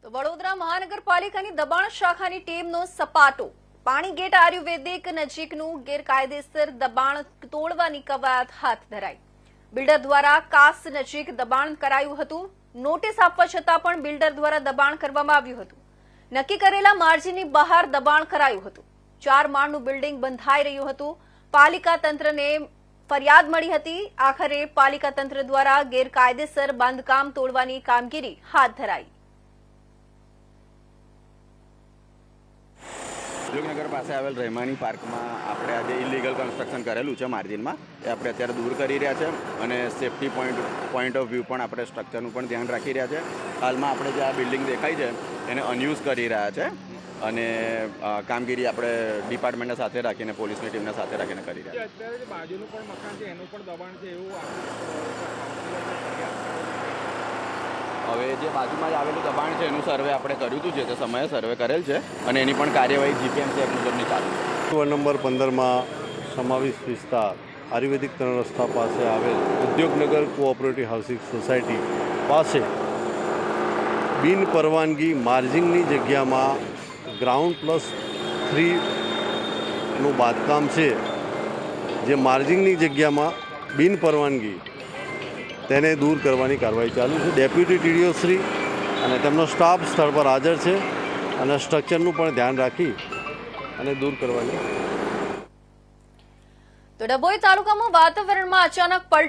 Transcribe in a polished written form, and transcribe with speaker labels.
Speaker 1: તો વડોદરા મહાનગરપાલિકાની દબાણ શાખાની ટીમનો સપાટો પાણી ગેટ આયુર્વેદિક નજીકનું ગેરકાયદેસર દબાણ તોડવાની કવાયત હાથ ધરાઈ। બિલ્ડર દ્વારા કાસ નજીક દબાણ કરાયું હતું। નોટિસ આપવા છતાં પણ બિલ્ડર દ્વારા દબાણ કરવામાં આવ્યું હતું। નક્કી કરેલા માર્જિનની બહાર દબાણ કરાયું હતું। 4 માળનું બિલ્ડિંગ બંધાઈ રહ્યું હતું। પાલિકા તંત્રને ફરિયાદ મળી હતી। આખરે પાલિકા તંત્ર દ્વારા ગેરકાયદેસર બાંધકામ તોડવાની કામગીરી હાથ ધરાઈ।
Speaker 2: ઉદ્યોગનગર પાસે આવેલ રહેમાની પાર્કમાં આપણે આજે ઇલીગલ કન્સ્ટ્રક્શન કરેલું છે માર્જિનમાં, એ આપણે અત્યારે દૂર કરી રહ્યા છે અને સેફટી પોઈન્ટ ઓફ વ્યૂ પણ આપણે સ્ટ્રક્ચરનું પણ ધ્યાન રાખી રહ્યા છે। હાલમાં આપણે જે આ બિલ્ડિંગ દેખાય છે એને અનયુઝ કરી રહ્યા છે અને કામગીરી આપણે ડિપાર્ટમેન્ટને સાથે રાખીને પોલીસની ટીમને સાથે રાખીને કરી રહ્યા છે।
Speaker 3: અત્યારે જે બાજુનું પણ મકાન છે એનું પણ દબાણ છે એવું
Speaker 2: હવે જે બાજુમાં જ આવેલું દબાણ છે એનું સર્વે આપણે કર્યું હતું, જે તે સમયે સર્વે કરેલ છે અને એની પણ કાર્યવાહી જીપીએમસી એક્ટ મુજબની ચાલુ છે।
Speaker 4: વોર્ડ નંબર 15માં સમાવિષ્ટ વિસ્તાર આયુર્વેદિક 3 રસ્તા પાસે આવેલ ઉદ્યોગનગર કોઓપરેટિવ હાઉસિંગ સોસાયટી પાસે બિન પરવાનગી માર્જિનની જગ્યામાં ગ્રાઉન્ડ +3નું બાંધકામ છે, જે માર્જિનની જગ્યામાં બિન પરવાનગી તેને દૂર કરવાની કાર્યવાહી ચાલુ છે। ડેપ્યુટી ટીડીઓ શ્રી અને તેમનો સ્ટાફ સ્થળ પર હાજર છે અને સ્ટ્રક્ચરનું પણ ધ્યાન રાખી અને દૂર કરવાની।
Speaker 1: તો ડભોઈ તાલુકામાં વાતાવરણમાં અચાનક પલટો